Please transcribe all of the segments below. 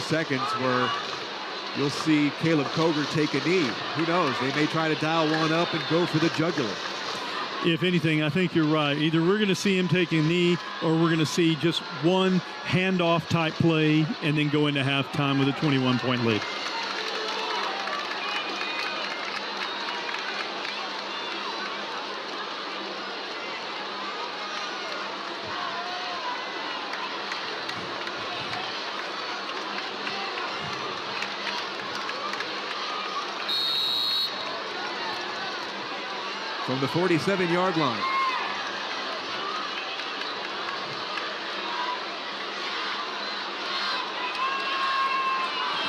seconds where you'll see Caleb Koger take a knee. Who knows? They may try to dial one up and go for the jugular. If anything, I think you're right. Either we're going to see him take a knee or we're going to see just one handoff type play and then go into halftime with a 21-point lead. From the 47-yard line.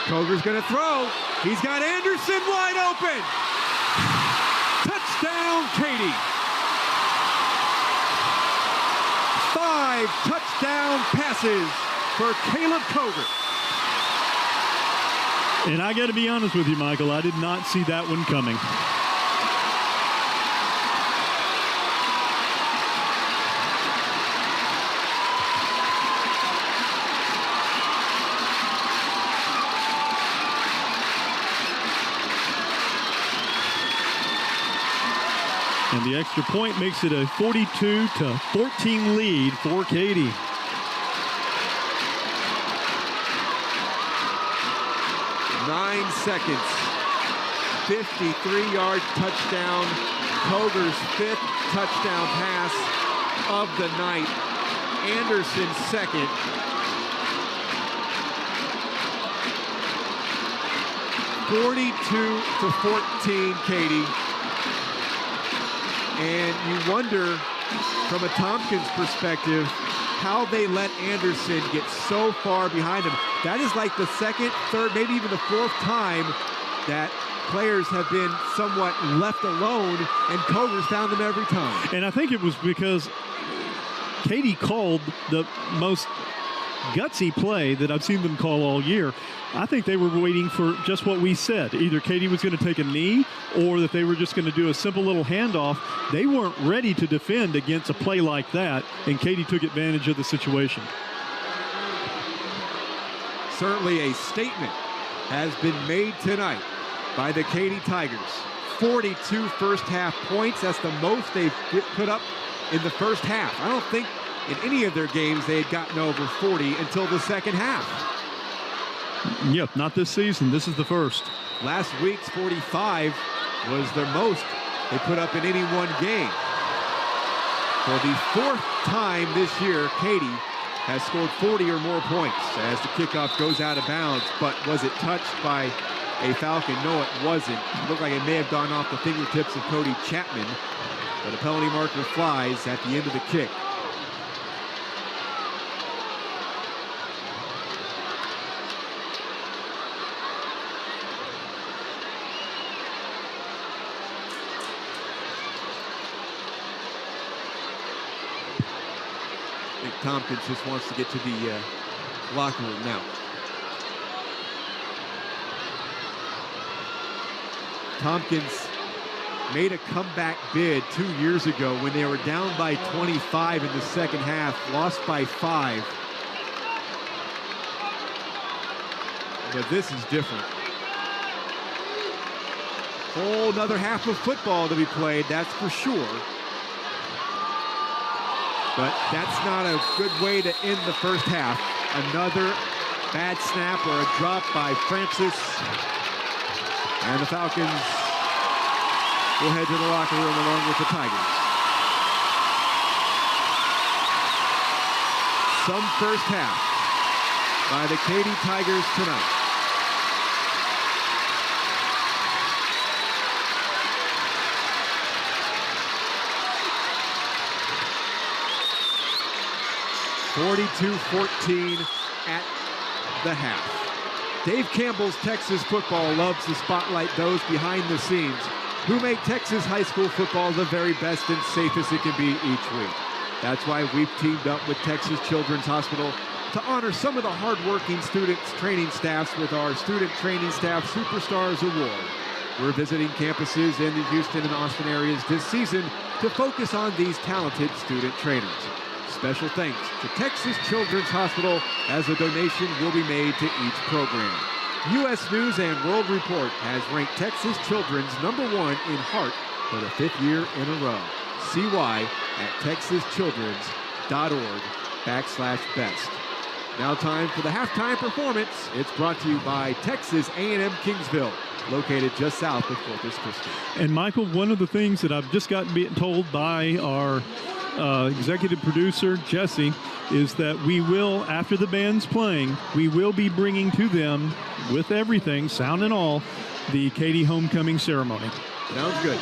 Koger's going to throw. He's got Anderson wide open. Touchdown, Katy. 5 touchdown passes for Caleb Koger. And I got to be honest with you, Michael, I did not see that one coming. And the extra point makes it a 42-14 lead for Katy. Nine seconds. 53-yard touchdown. Koger's 5th touchdown pass of the night. Anderson's 2nd. (42-14) Katy. And you wonder, from a Tompkins perspective, how they let Anderson get so far behind him. That is like the 2nd, 3rd, maybe even the 4th time that players have been somewhat left alone, and Koger's found them every time. And I think it was because Katy called the most gutsy play that I've seen them call all year. I think they were waiting for just what we said. Either Katy was going to take a knee or that they were just going to do a simple little handoff. They weren't ready to defend against a play like that, and Katy took advantage of the situation. Certainly a statement has been made tonight by the Katy Tigers. 42 first-half points. That's the most they've put up in the first half. I don't think in any of their games they had gotten over 40 until the second half. Yep, not this season. This is the first. Last week's 45 was their most they put up in any one game. For the 4th time this year, Katy has scored 40 or more points as the kickoff goes out of bounds. But was it touched by a Falcon? No, it wasn't. It looked like it may have gone off the fingertips of Cody Chapman, but a penalty marker flies at the end of the kick. Tompkins just wants to get to the locker room now. Tompkins made a comeback bid 2 years ago when they were down by 25 in the second half, lost by 5. But this is different. Whole another half of football to be played, that's for sure. But that's not a good way to end the first half. Another bad snap or a drop by Francis. And the Falcons will head to the locker room along with the Tigers. Some first half by the Katy Tigers tonight. (42-14) at the half. Dave Campbell's Texas football loves to spotlight those behind the scenes who make Texas high school football the very best and safest it can be each week. That's why we've teamed up with Texas Children's Hospital to honor some of the hardworking students training staffs with our Student Training Staff Superstars Award. We're visiting campuses in the Houston and Austin areas this season to focus on these talented student trainers. Special thanks to Texas Children's Hospital, as a donation will be made to each program. U.S. News and World Report has ranked Texas Children's #1 in heart for the 5th year in a row. See why at texaschildrens.org/best. Now time for the halftime performance. It's brought to you by Texas A&M Kingsville, located just south of Corpus Christi. And Michael, one of the things that I've just gotten told by our executive producer, Jesse, is that we will, after the band's playing, we will be bringing to them, with everything, sound and all, the Katy homecoming ceremony. Sounds good.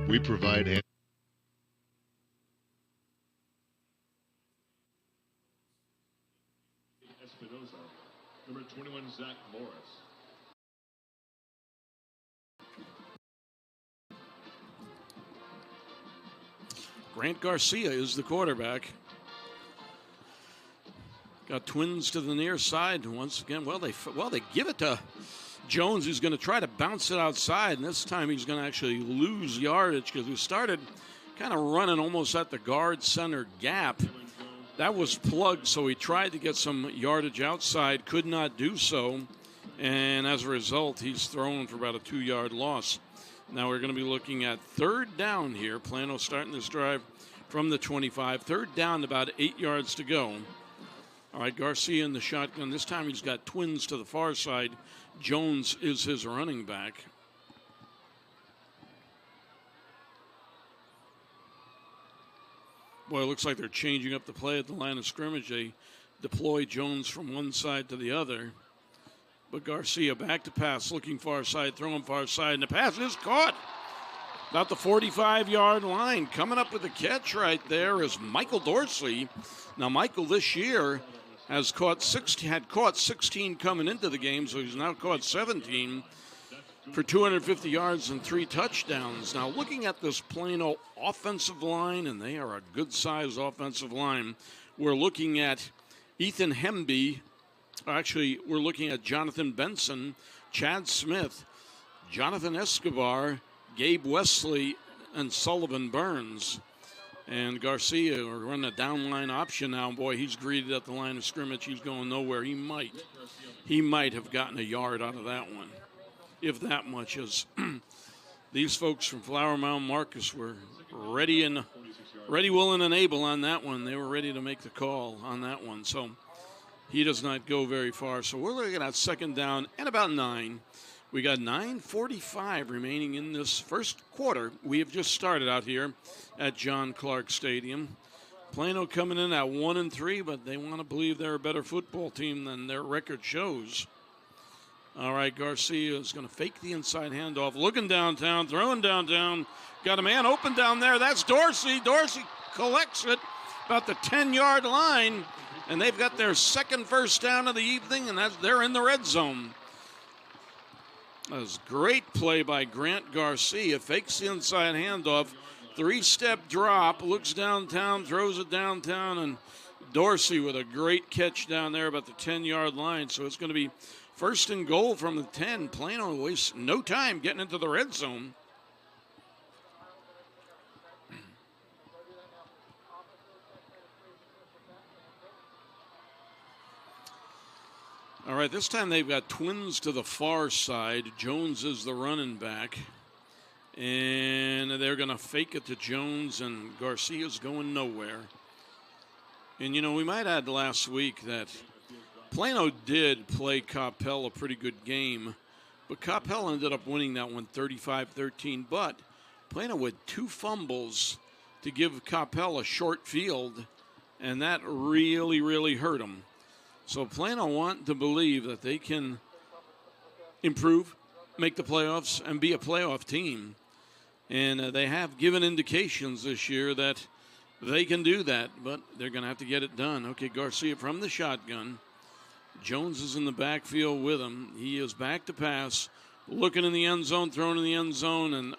We provide number 21, Zach Morris. Grant Garcia is the quarterback. Got twins to the near side once again. Well, they give it to Jones, who's going to try to bounce it outside, and this time he's going to actually lose yardage because he started kind of running almost at the guard center gap. That was plugged, so he tried to get some yardage outside, could not do so, and as a result, he's thrown for about a 2-yard loss. Now we're going to be looking at third down here. Plano starting this drive from the 25. Third down, about 8 yards to go. All right, Garcia in the shotgun. This time he's got twins to the far side. Jones is his running back. Boy, it looks like they're changing up the play at the line of scrimmage. They deploy Jones from one side to the other. But Garcia back to pass, looking far side, throwing far side, and the pass is caught. About the 45-yard line. Coming up with the catch right there is Michael Dorsey. Now, Michael this year had caught 16 coming into the game, so he's now caught 17 for 250 yards and 3 touchdowns. Now, looking at this Plano offensive line, and they are a good-sized offensive line, we're looking at Ethan Hemby. Actually, we're looking at Jonathan Benson, Chad Smith, Jonathan Escobar, Gabe Wesley, and Sullivan Burns. And Garcia are running a downline option now. Boy, he's greeted at the line of scrimmage. He's going nowhere. He might have gotten a yard out of that one, if that much. As these folks from Flower Mound Marcus were ready, willing, and able on that one. They were ready to make the call on that one. So he does not go very far. So we're looking at second down and about 9. We got 9:45 remaining in this first quarter. We have just started out here at John Clark Stadium. Plano coming in at 1-3, but they want to believe they're a better football team than their record shows. All right, Garcia is going to fake the inside handoff, looking downtown, throwing downtown. Got a man open down there. That's Dorsey. Dorsey collects it about the 10-yard line, and they've got their second first down of the evening, and they're in the red zone. That was a great play by Grant Garcia. Fakes the inside handoff. 3-step drop. Looks downtown. Throws it downtown. And Dorsey with a great catch down there about the 10-yard line. So it's going to be first and goal from the 10. Plano wastes no time getting into the red zone. All right, this time they've got twins to the far side. Jones is the running back. And they're going to fake it to Jones, and Garcia's going nowhere. And, you know, we might add last week that Plano did play Coppell a pretty good game, but Coppell ended up winning that one 35-13. But Plano with 2 fumbles to give Coppell a short field, and that really, really hurt him. So Plano want to believe that they can improve, make the playoffs, and be a playoff team. And they have given indications this year that they can do that, but they're going to have to get it done. Okay, Garcia from the shotgun. Jones is in the backfield with him. He is back to pass, looking in the end zone, throwing in the end zone, and,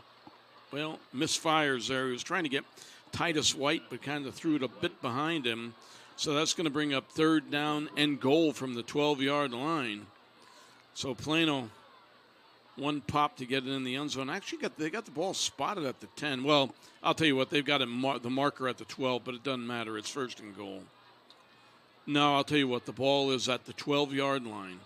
well, misfires there. He was trying to get Titus White, but kind of threw it a bit behind him. So that's going to bring up third down and goal from the 12-yard line. So Plano, one pop to get it in the end zone. Actually, they got the ball spotted at the 10. Well, I'll tell you what, they've got the marker at the 12, but it doesn't matter. It's first and goal. No, I'll tell you what, the ball is at the 12-yard line.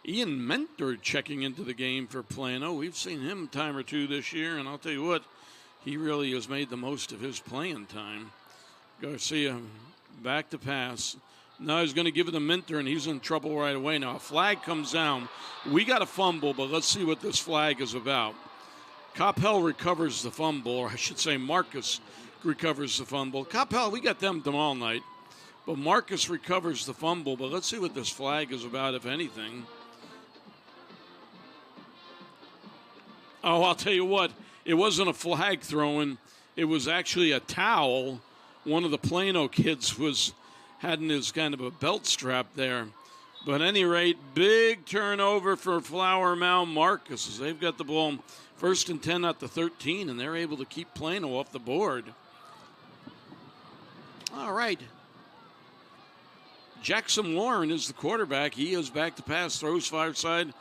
Ian Mentor checking into the game for Plano. We've seen him a time or two this year, and I'll tell you what, he really has made the most of his playing time. Garcia back to pass. Now he's going to give it to Minter, and he's in trouble right away. Now a flag comes down. We got a fumble, but let's see what this flag is about. Coppell recovers the fumble, or I should say Marcus recovers the fumble. Coppell, we got them all night. But Marcus recovers the fumble, but let's see what this flag is about, if anything. Oh, I'll tell you what. It wasn't a flag throwing. It was actually a towel. One of the Plano kids had in his kind of a belt strap there. But at any rate, big turnover for Flower Mound Marcus as they've got the ball 1st and 10 at the 13, and they're able to keep Plano off the board. All right. Jackson Warren is the quarterback. He is back to pass, throws far side.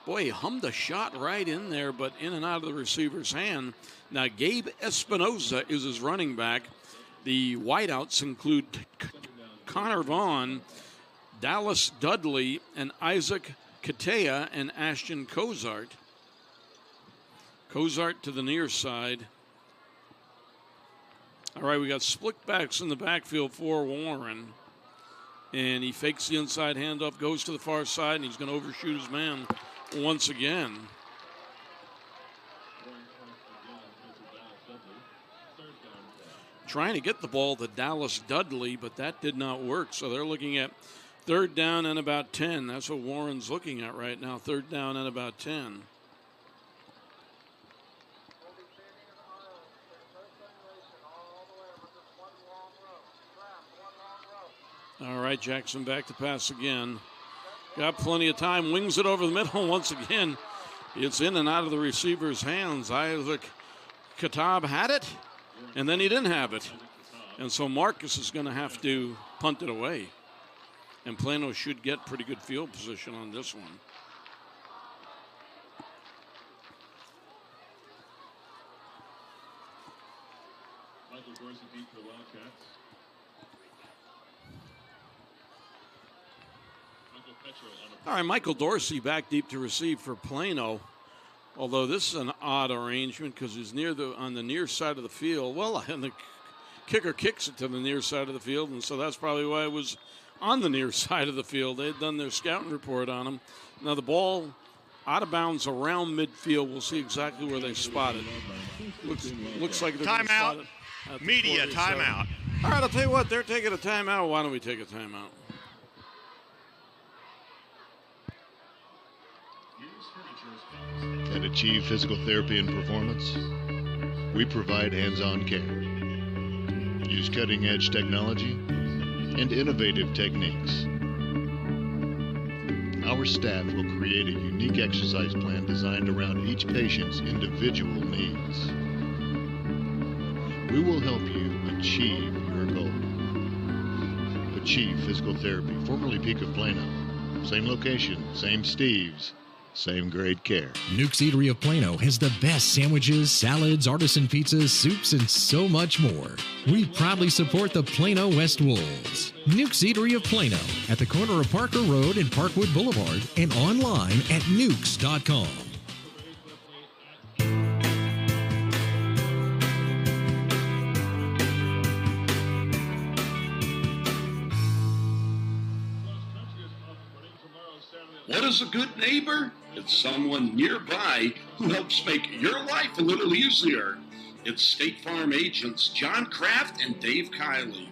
Boy, he hummed a shot right in there, but in and out of the receiver's hand. Now, Gabe Espinoza is his running back. The wideouts include Connor Vaughn, Dallas Dudley, and Isaac Katea, and Ashton Cozart. Cozart to the near side. All right, we got split backs in the backfield for Warren. And he fakes the inside handoff, goes to the far side, and he's going to overshoot his man once again. Trying to get the ball to Dallas Dudley, but that did not work. So they're looking at 3rd down and about 10. That's what Warren's looking at right now, 3rd down and about 10. All right, Jackson back to pass again. Got plenty of time, wings it over the middle once again. It's in and out of the receiver's hands. Isaac Katab had it, and then he didn't have it. And so Marcus is going to have to punt it away. And Plano should get pretty good field position on this one. Michael Dorsey deep for the Wildcats. All right, Michael Dorsey back deep to receive for Plano. Although this is an odd arrangement because he's on the near side of the field. Well, and the kicker kicks it to the near side of the field, and so that's probably why it was on the near side of the field. They had done their scouting report on him. Now the ball out of bounds around midfield. We'll see exactly where they spot it. Looks like they're going to spot it. Media timeout. All right, I'll tell you what. They're taking a timeout. Why don't we take a timeout? And achieve physical therapy and performance, we provide hands-on care. Use cutting-edge technology and innovative techniques. Our staff will create a unique exercise plan designed around each patient's individual needs. We will help you achieve your goal. Achieve Physical Therapy, formerly Peak of Plano. Same location, same Steves, same great care. Nuke's Eatery of Plano has the best sandwiches, salads, artisan pizzas, soups, and so much more. We proudly support the Plano West Wolves. Nuke's Eatery of Plano at the corner of Parker Road and Parkwood Boulevard and online at nukes.com. What is a good neighbor? It's someone nearby who helps make your life a little easier. It's State Farm agents John Kraft and Dave Kiley.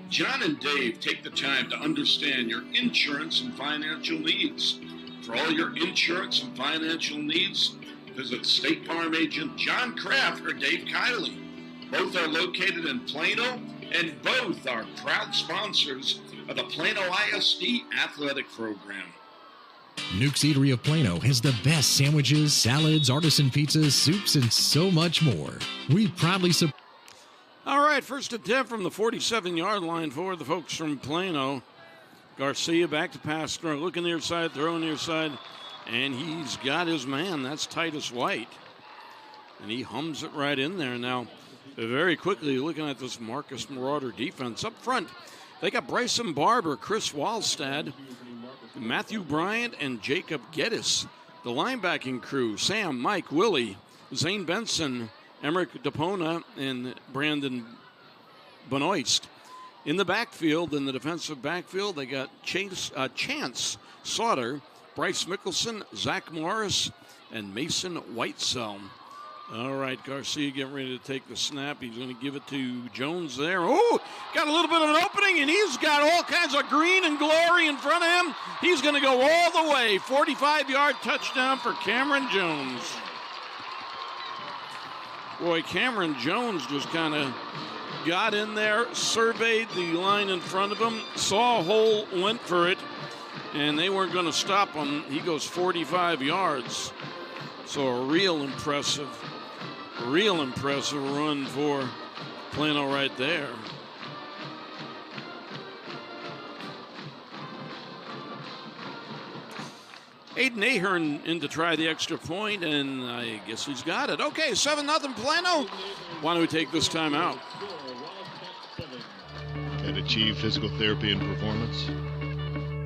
John and Dave take the time to understand your insurance and financial needs. For all your insurance and financial needs, visit State Farm agent John Kraft or Dave Kiley. Both are located in Plano, and both are proud sponsors of the Plano ISD athletic program. Nuke's Eatery of Plano has the best sandwiches, salads, artisan pizzas, soups, and so much more. We proudly support. All right, 1st and 10 from the 47-yard line for the folks from Plano. Garcia back to pass, throw, looking near side, throw near side, and he's got his man. That's Titus White. And he hums it right in there. Now, very quickly, looking at this Marcus Marauder defense. Up front, they got Bryson Barber, Chris Wallstad, Matthew Bryant, and Jacob Geddes. The linebacking crew, Sam, Mike, Willie, Zane Benson, Emmerich DePona, and Brandon Benoist. In the backfield, in the defensive backfield, they got Chance Sauter, Bryce Mickelson, Zach Morris, and Mason Whitesell. All right, Garcia getting ready to take the snap. He's going to give it to Jones there. Oh, got a little bit of an opening, and he's got all kinds of green and glory in front of him. He's going to go all the way. 45-yard touchdown for Cameron Jones. Boy, Cameron Jones just kind of got in there, surveyed the line in front of him, saw a hole, went for it, and they weren't going to stop him. He goes 45 yards. So a real impressive run for Plano right there. Aiden Ahern in to try the extra point, and I guess he's got it. Okay, 7-0 Plano. Why don't we take this time out? At Achieve Physical Therapy and Performance,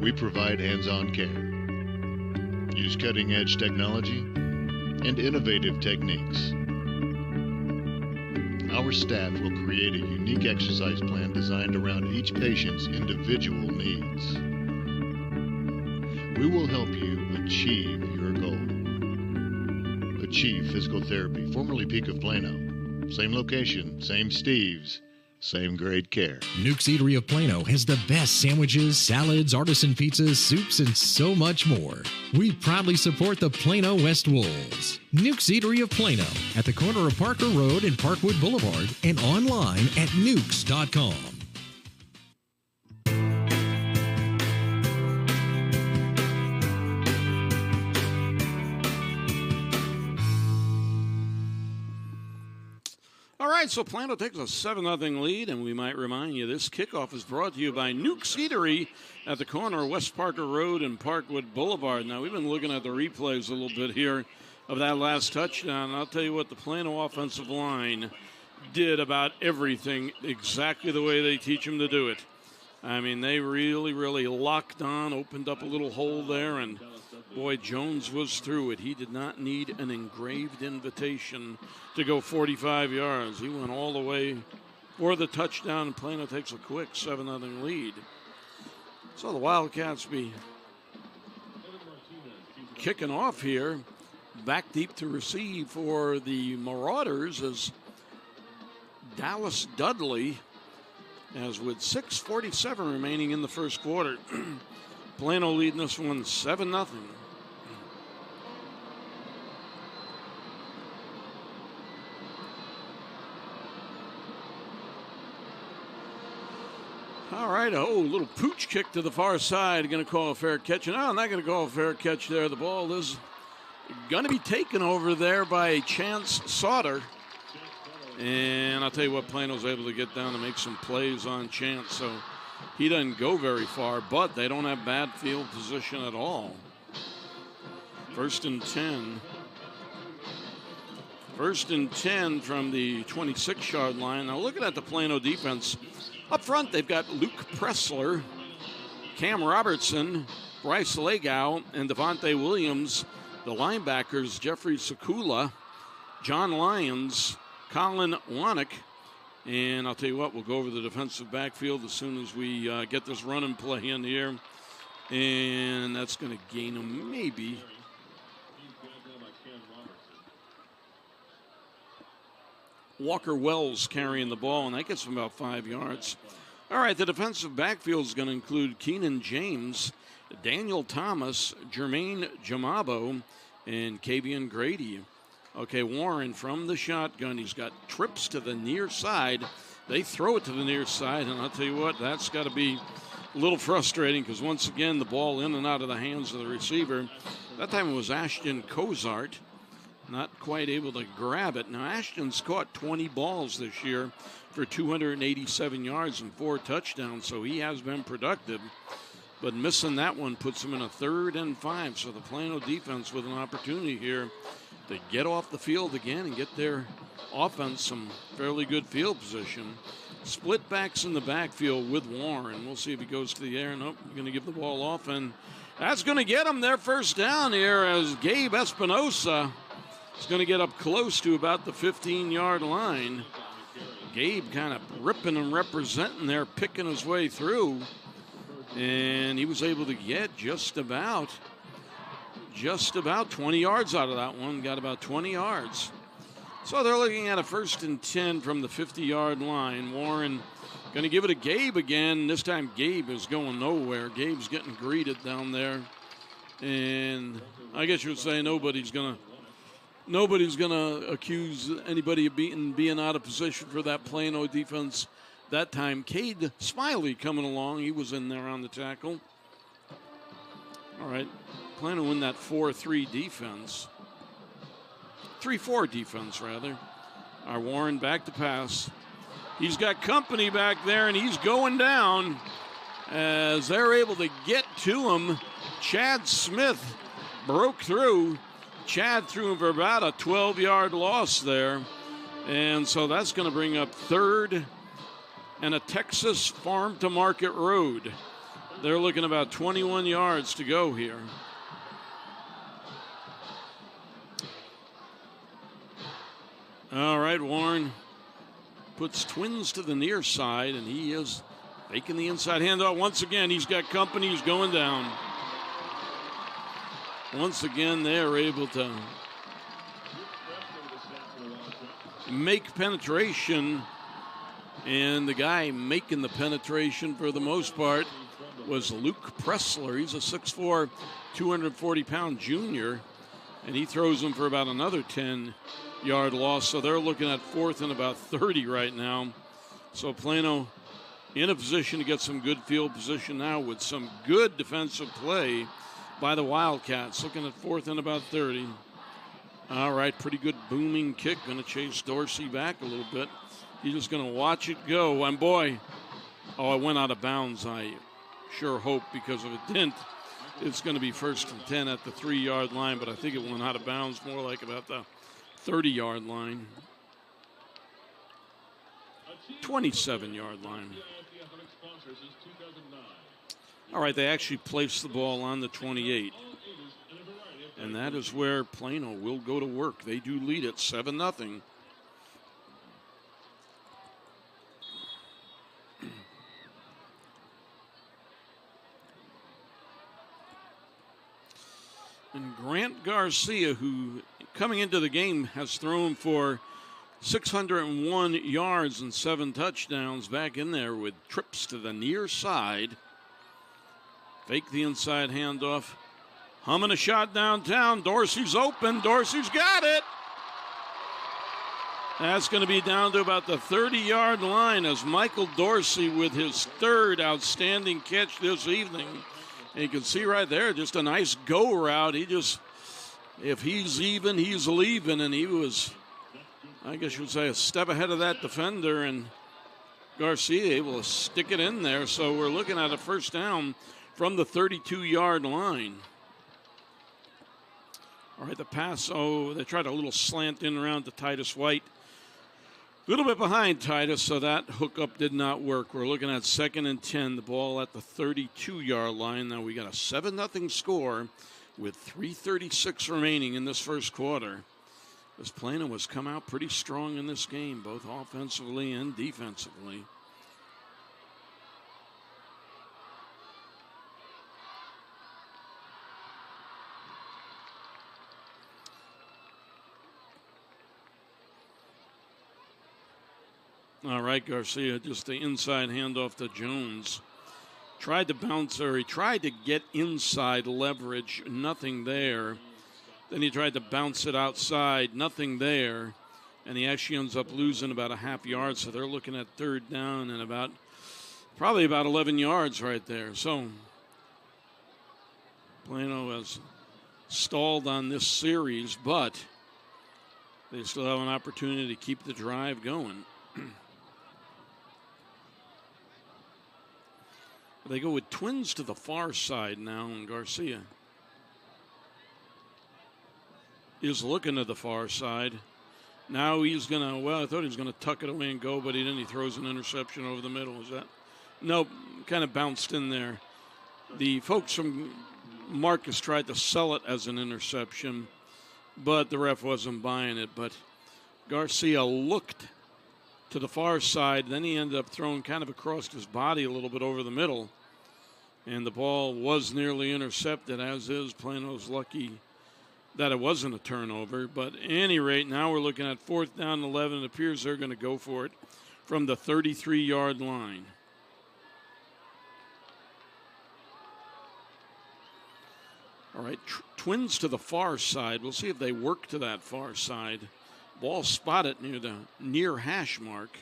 we provide hands-on care. Use cutting-edge technology and innovative techniques. Our staff will create a unique exercise plan designed around each patient's individual needs. We will help you achieve your goal. Achieve Physical Therapy, formerly Peak of Plano. Same location, same Steves, same great care. Nuke's Eatery of Plano has the best sandwiches, salads, artisan pizzas, soups, and so much more. We proudly support the Plano West Wolves. Nuke's Eatery of Plano at the corner of Parker Road and Parkwood Boulevard and online at nukes.com. All right, so Plano takes a 7-0 lead, and we might remind you this kickoff is brought to you by Nuke's Eatery at the corner of West Parker Road and Parkwood Boulevard. Now, we've been looking at the replays a little bit here of that last touchdown, and I'll tell you what, the Plano offensive line did about everything exactly the way they teach them to do it. I mean, they really, really locked on, opened up a little hole there, and boy, Jones was through it. He did not need an engraved invitation to go 45 yards. He went all the way for the touchdown, and Plano takes a quick 7-0 lead. So the Wildcats be kicking off here. Back deep to receive for the Marauders as Dallas Dudley, as with 6:47 remaining in the first quarter. Plano leading this one 7-0. All right, little pooch kick to the far side. Going to call a fair catch. No, I'm not going to call a fair catch there. The ball is going to be taken over there by Chance Sauter. And I'll tell you what, Plano's able to get down and make some plays on Chance. So he doesn't go very far, but they don't have bad field position at all. 1st and 10. 1st and 10 from the 26-yard line. Now looking at the Plano defense, up front they've got Luke Pressler, Cam Robertson, Bryce Legau, and Devontae Williams. The linebackers, Jeffrey Sekula, John Lyons, Colin Wanick. And I'll tell you what, we'll go over the defensive backfield as soon as we get this run and play in here. And that's going to gain him maybe. Walker Wells carrying the ball, and that gets him about 5 yards. All right, the defensive backfield is going to include Keenan James, Daniel Thomas, Jermaine Jamabo, and Kavian Grady. Okay, Warren from the shotgun. He's got trips to the near side. They throw it to the near side, and I'll tell you what, that's got to be a little frustrating because once again, the ball in and out of the hands of the receiver. That time it was Ashton Cozart, not quite able to grab it. Now, Ashton's caught 20 balls this year for 287 yards and 4 touchdowns, so he has been productive. But missing that one puts him in a 3rd and 5. So the Plano defense with an opportunity here to get off the field again and get their offense some fairly good field position. Split backs in the backfield with Warren. We'll see if he goes to the air. Nope, going to give the ball off, and that's going to get him their first down here as Gabe Espinosa is going to get up close to about the 15-yard line. Gabe kind of ripping and representing there, picking his way through. And he was able to get just about 20 yards out of that one. Got about 20 yards. So they're looking at a 1st and 10 from the 50-yard line. Warren going to give it to Gabe again. This time Gabe is going nowhere. Gabe's getting greeted down there. And I guess you would say nobody's going to nobody's going to accuse anybody of being out of position for that Plano defense that time. Cade Smiley coming along. He was in there on the tackle. All right. Plano in that 4-3 defense. 3-4 defense, rather. Our Warren back to pass. He's got company back there, and he's going down as they're able to get to him. Chad Smith broke through. Chad threw him for about a 12-yard loss there. And so that's going to bring up third and a Texas Farm to Market Road. They're looking about 21 yards to go here. All right, Warren puts Twins to the near side, and he is making the inside handoff. Once again, he's got company. He's going down. Once again, they're able to make penetration, and the guy making the penetration for the most part was Luke Pressler. He's a 6'4", 240-pound junior, and he throws him for about another 10-yard loss. So they're looking at fourth and about 30 right now. So Plano in a position to get some good field position now with some good defensive play by the Wildcats. Looking at fourth and about 30. All right, pretty good booming kick. Going to chase Dorsey back a little bit. He's just going to watch it go. And boy, it went out of bounds. I sure hope, because if it didn't, it's going to be first and 10 at the 3-yard line. But I think it went out of bounds more like about the 30-yard line. 27-yard line. All right, they actually placed the ball on the 28. And that is where Plano will go to work. They do lead it 7-0. And Grant Garcia, who coming into the game has thrown for 601 yards and 7 touchdowns, back in there with trips to the near side. Fake the inside handoff. Humming a shot downtown. Dorsey's open. Dorsey's got it. That's going to be down to about the 30-yard line as Michael Dorsey with his third outstanding catch this evening. And you can see right there just a nice go route. He just, if he's even, he's leaving. And he was, I guess you would say, a step ahead of that defender. And Garcia able to stick it in there. So we're looking at a first down from the 32-yard line. All right, the pass, they tried a little slant in around to Titus White. A little bit behind Titus, so that hookup did not work. We're looking at 2nd and 10, the ball at the 32-yard line. Now we got a 7-0 score with 3:36 remaining in this first quarter. This Plano has come out pretty strong in this game, both offensively and defensively. All right, Garcia, just the inside handoff to Jones. Tried to bounce, or he tried to get inside leverage, nothing there. Then he tried to bounce it outside, nothing there. And he actually ends up losing about a half yard, so they're looking at third down and probably about 11 yards right there. So Plano has stalled on this series, but they still have an opportunity to keep the drive going. They go with Twins to the far side now, and Garcia is looking to the far side. Now he's going to, I thought he was going to tuck it away and go, but he didn't. He throws an interception over the middle. Is that? Nope, kind of bounced in there. The folks from Marcus tried to sell it as an interception, but the ref wasn't buying it. But Garcia looked to the far side, then he ended up throwing kind of across his body a little bit over the middle, and the ball was nearly intercepted, as is. Plano's lucky that it wasn't a turnover. But at any rate, now we're looking at 4th down and 11. It appears they're going to go for it from the 33-yard line. All right, Twins to the far side. We'll see if they work to that far side. Ball spotted near the near hash mark.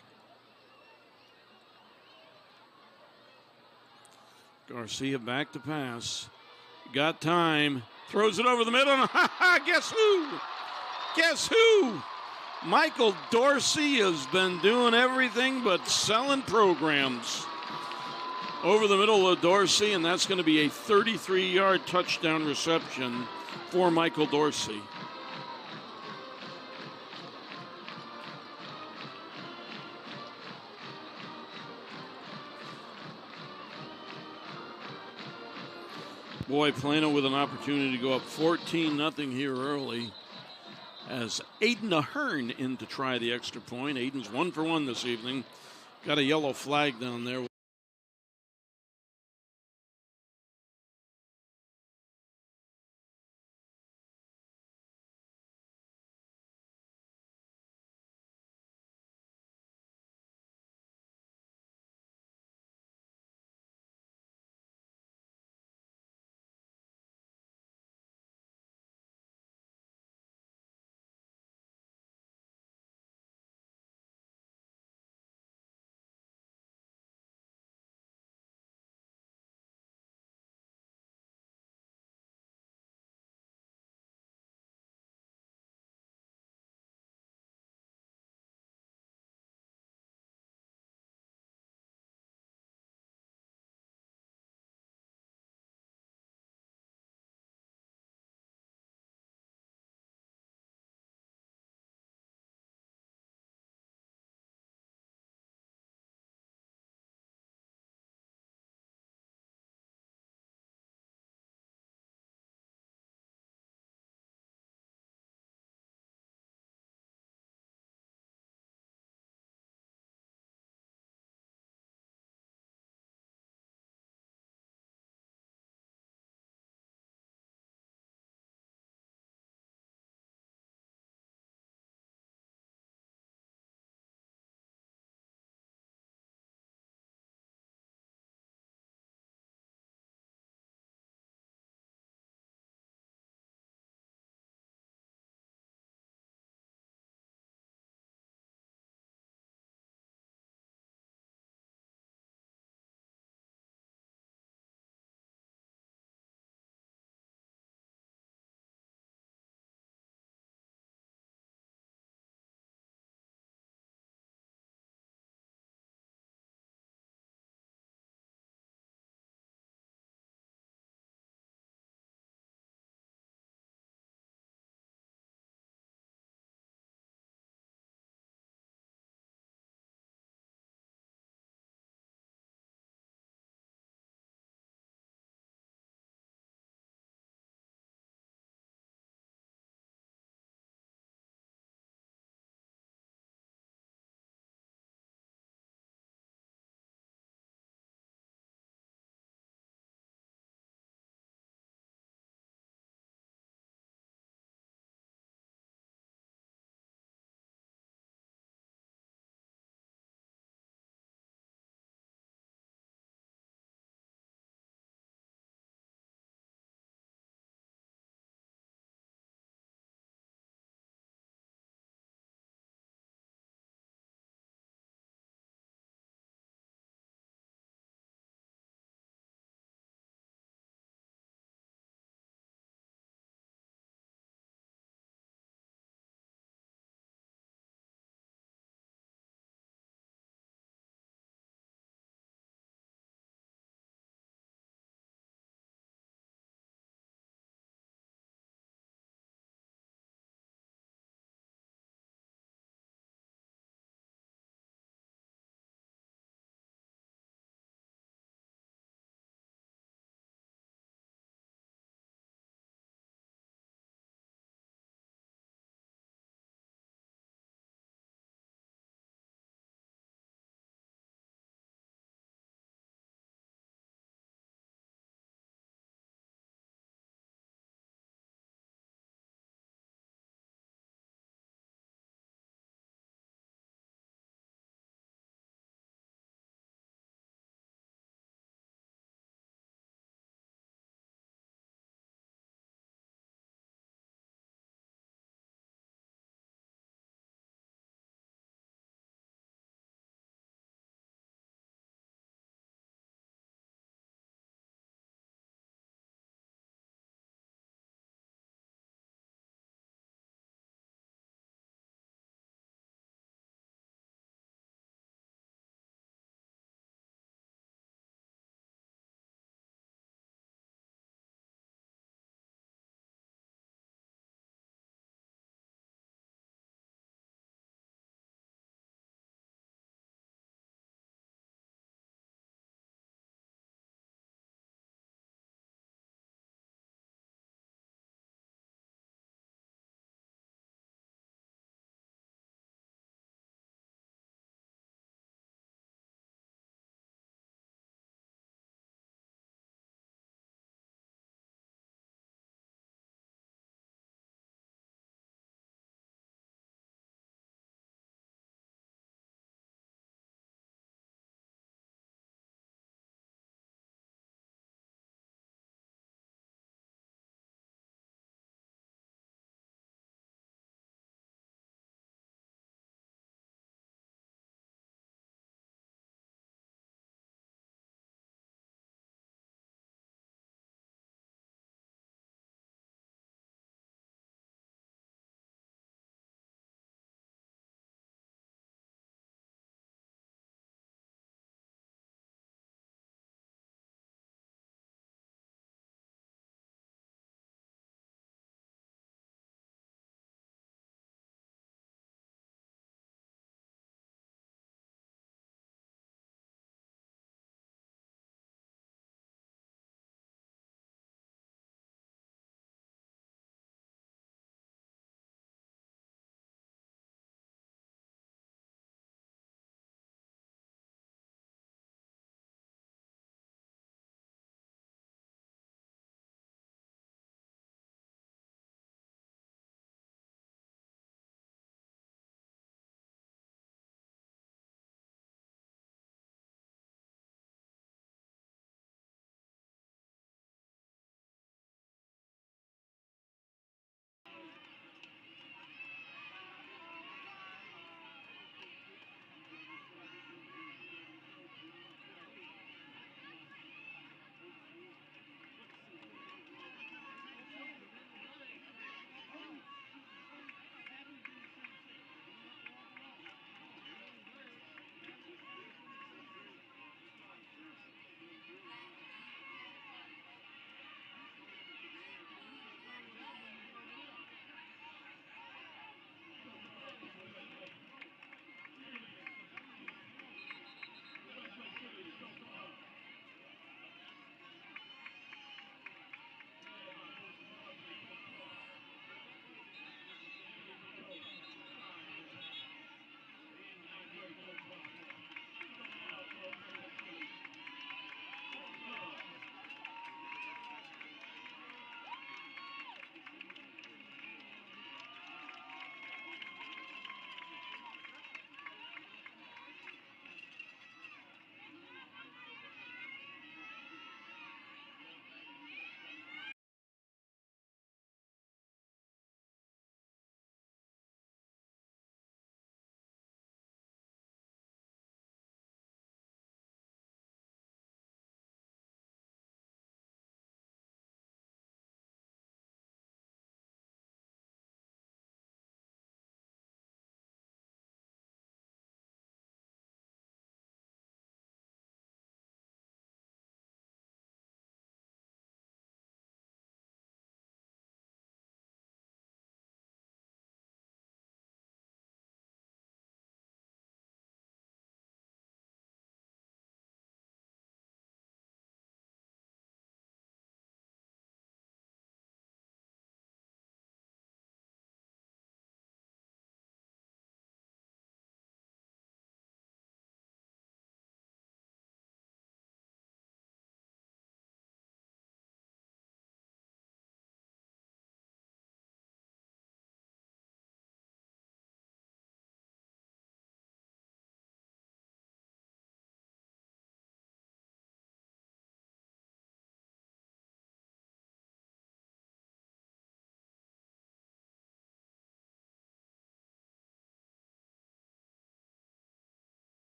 Garcia back to pass. Got time. Throws it over the middle. Guess who? Guess who? Michael Dorsey has been doing everything but selling programs. Over the middle of Dorsey, and that's going to be a 33-yard touchdown reception for Michael Dorsey. Boy, Plano with an opportunity to go up 14-0 here early as Aiden Ahern in to try the extra point. Aiden's 1 for 1 this evening. Got a yellow flag down there.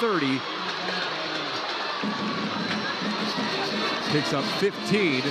30. Picks up 15.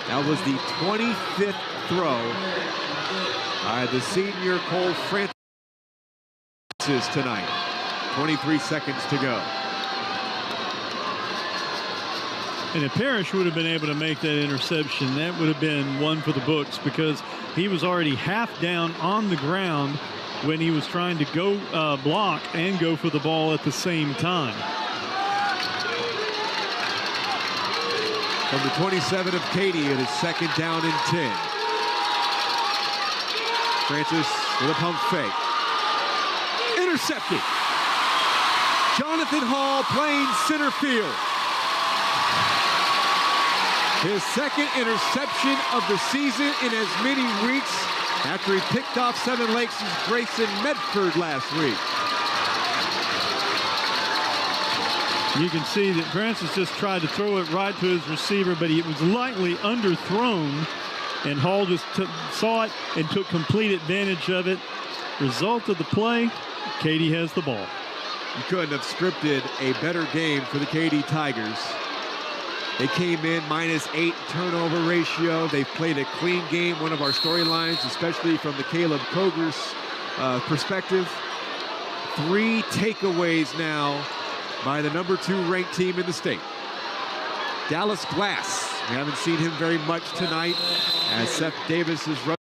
That was the 25th throw by the senior Cole Francis tonight. 23 seconds to go. And if Parrish would have been able to make that interception, that would have been one for the books, because he was already half down on the ground when he was trying to go block and go for the ball at the same time. From the 27 of Katy, it is second down and 10. Francis with a pump fake. Intercepted. Jonathan Hall playing center field. His second interception of the season in as many weeks after he picked off Seven Lakes' Grayson Medford last week. You can see that Francis just tried to throw it right to his receiver, but it was lightly underthrown, and Hall just saw it and took complete advantage of it. Result of the play, Katy has the ball. You couldn't have scripted a better game for the Katy Tigers. They came in -8 turnover ratio. They've played a clean game, one of our storylines, especially from the Caleb Koger's perspective. 3 takeaways now by the number 2 ranked team in the state. Dallas Glass, we haven't seen him very much tonight, as Seth Davis is rushed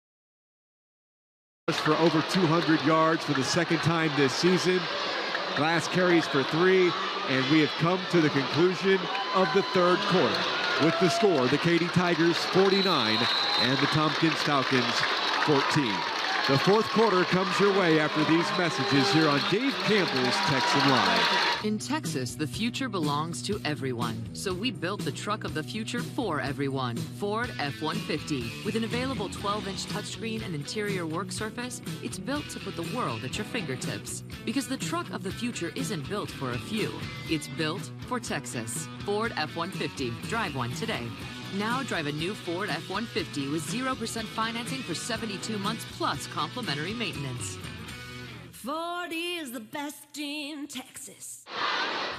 for over 200 yards for the second time this season. Glass carries for 3, and we have come to the conclusion of the third quarter with the score, the Katy Tigers 49 and the Tompkins Falcons 14. The fourth quarter comes your way after these messages here on Dave Campbell's Texan Live. In Texas, the future belongs to everyone. So we built the truck of the future for everyone. Ford F-150. With an available 12-inch touchscreen and interior work surface, it's built to put the world at your fingertips. Because the truck of the future isn't built for a few. It's built for Texas. Ford F-150. Drive one today. Now drive a new Ford F-150 with 0% financing for 72 months plus complimentary maintenance. Ford is the best in Texas.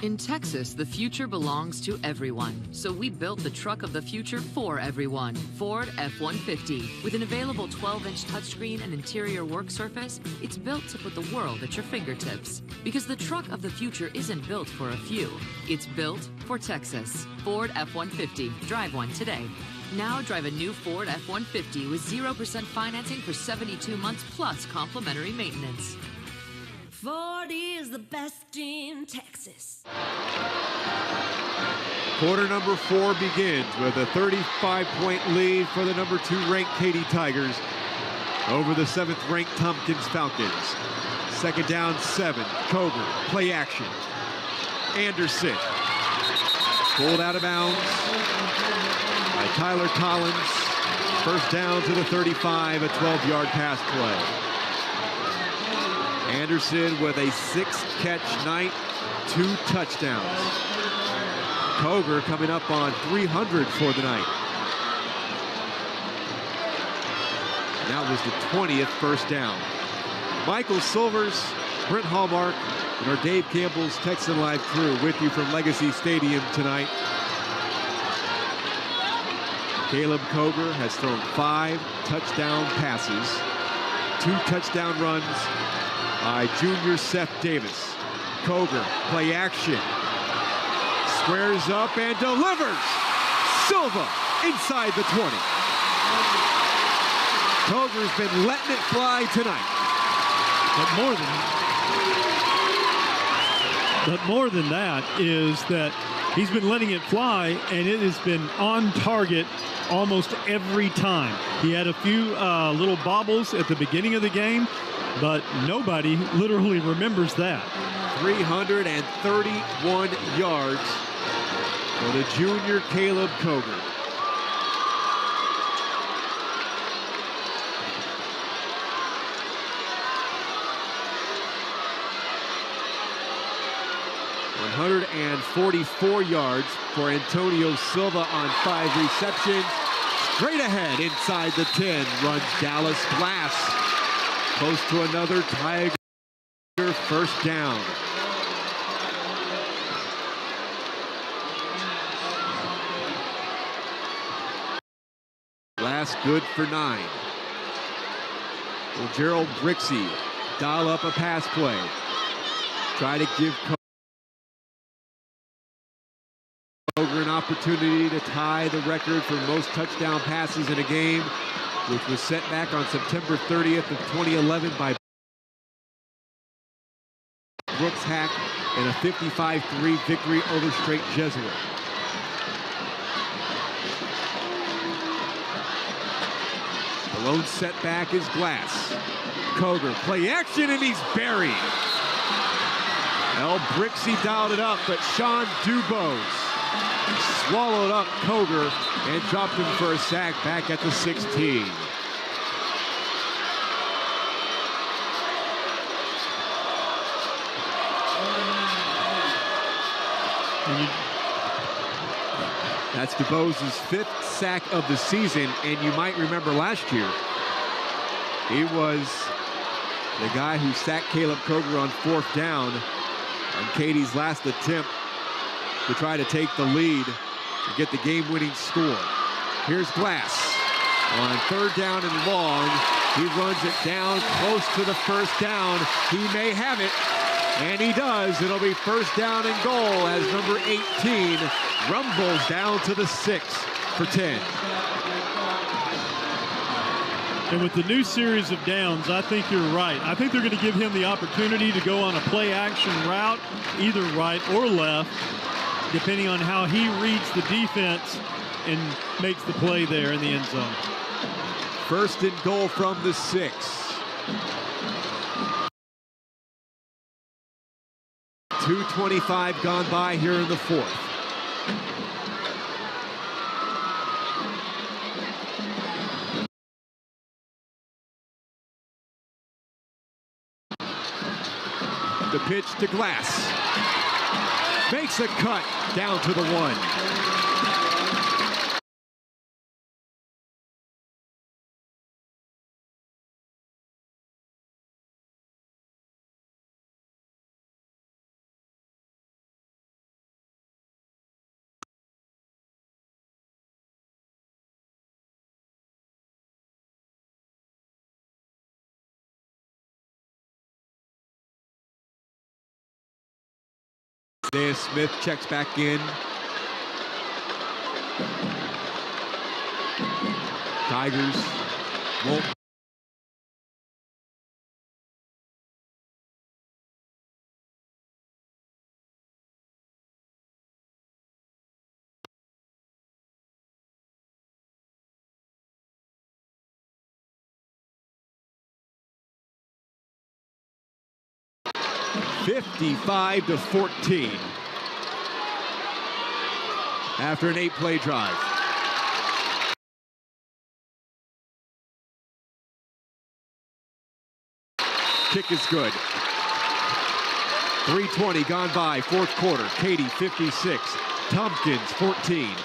In Texas, the future belongs to everyone. So we built the truck of the future for everyone. Ford F-150. With an available 12-inch touchscreen and interior work surface, it's built to put the world at your fingertips. Because the truck of the future isn't built for a few. It's built for Texas. Ford F-150. Drive one today. Now drive a new Ford F-150 with 0% financing for 72 months plus complimentary maintenance. Ford is the best in Texas. Quarter number 4 begins with a 35-point lead for the number 2 ranked Katy Tigers over the 7th ranked Tompkins Falcons. Second down, 7. Koger, play action. Anderson, pulled out of bounds by Tyler Collins. First down to the 35, a 12-yard pass play. Anderson with a 6-catch night, 2 touchdowns. Koger coming up on 300 for the night. And that was the 20th first down. Michael Silvers, Brent Hallmark, and our Dave Campbell's Texan Live crew with you from Legacy Stadium tonight. Caleb Koger has thrown 5 touchdown passes, 2 touchdown runs by junior Seth Davis. Koger, play action. Squares up and delivers. Silva inside the 20. Koger's been letting it fly tonight. But more than that is that he's been letting it fly, and it has been on target almost every time. He had a few little bobbles at the beginning of the game, but nobody literally remembers that. 331 yards for the junior Caleb Coger. ...144 yards for Antonio Silva on 5 receptions. Straight ahead inside the 10 runs Dallas Glass. Close to another Tiger first down. Glass good for 9. Will Gerald Brixey dial up a pass play? Try to give Coger an opportunity to tie the record for most touchdown passes in a game, which was set back on September 30th of 2011 by Brooks Hack in a 55-3 victory over Straight Jesuit. The lone setback is Glass. Coger, play action, and he's buried. El Brixey dialed it up, but Sean Dubose swallowed up Coger and dropped him for a sack back at the 16. That's Dubose's 5th sack of the season, and you might remember last year, he was the guy who sacked Caleb Coger on 4th down on Katy's last attempt to try to take the lead to get the game-winning score. Here's Glass on 3rd down and long. He runs it down close to the first down. He may have it, and he does. It'll be 1st down and goal as number 18 rumbles down to the 6 for 10. And with the new series of downs, I think you're right. I think they're going to give him the opportunity to go on a play-action route, either right or left, depending on how he reads the defense and makes the play there in the end zone. 1st and goal from the 6. .225 gone by here in the 4th. The pitch to Glass. Makes a cut down to the 1. Isaiah Smith checks back in. Tigers won't. (55-14) after an 8-play drive. Kick is good. 3:20 gone by, 4th quarter. Katy 56, Tompkins 14.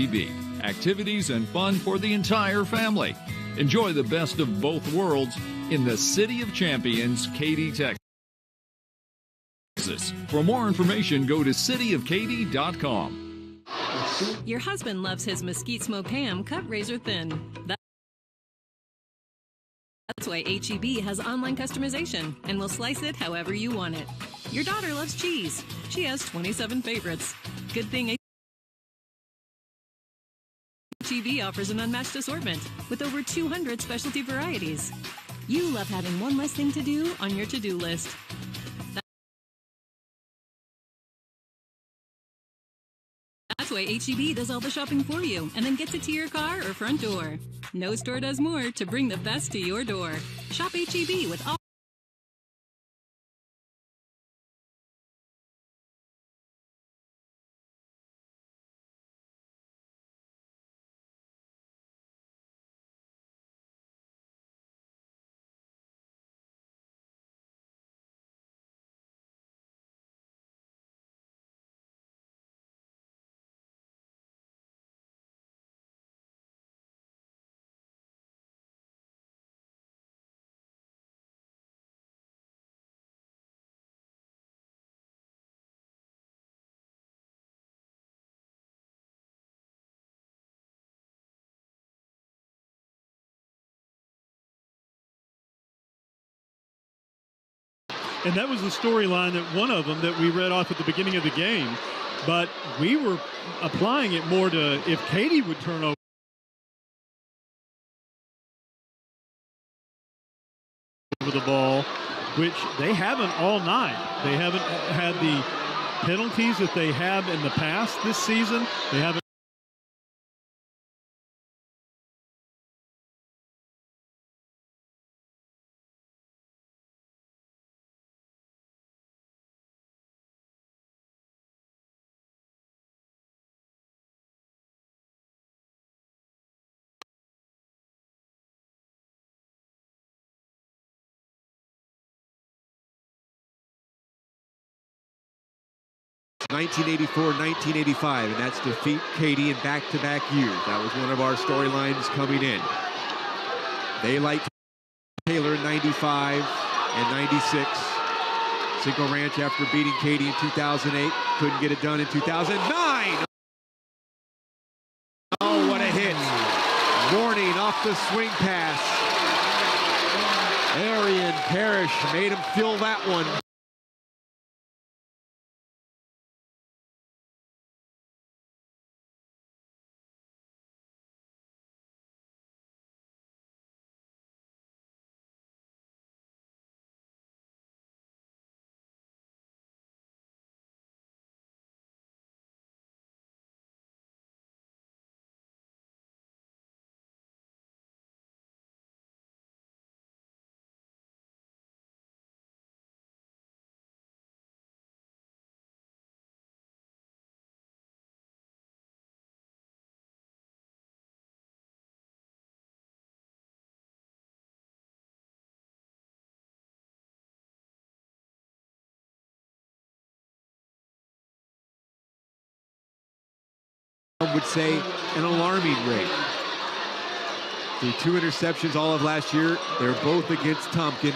TV, activities and fun for the entire family. Enjoy the best of both worlds in the City of Champions, Katy, Texas. For more information, go to cityofkaty.com. Your husband loves his mesquite smoke ham cut razor thin. That's why H-E-B has online customization and will slice it however you want it. Your daughter loves cheese. She has 27 favorites. Good thing H-E-B offers an unmatched assortment with over 200 specialty varieties. You love having one less thing to do on your to-do list. That's why H-E-B does all the shopping for you and then gets it to your car or front door. No store does more to bring the best to your door. Shop H-E-B with all And that was the storyline that one of them that we read off at the beginning of the game. But we were applying it more to if Katy would turn over the ball, which they haven't all night. They haven't had the penalties that they have in the past this season. They haven't. (1984-1985), and that's defeat Katy in back-to-back years. That was one of our storylines coming in. They liked Taylor in 95 and 96. Cinco Ranch after beating Katy in 2008. Couldn't get it done in 2009. Oh, what a hit. Warning off the swing pass. Arian Parrish made him feel that one. Would say an alarming rate. The 2 interceptions all of last year, they're both against Tompkins.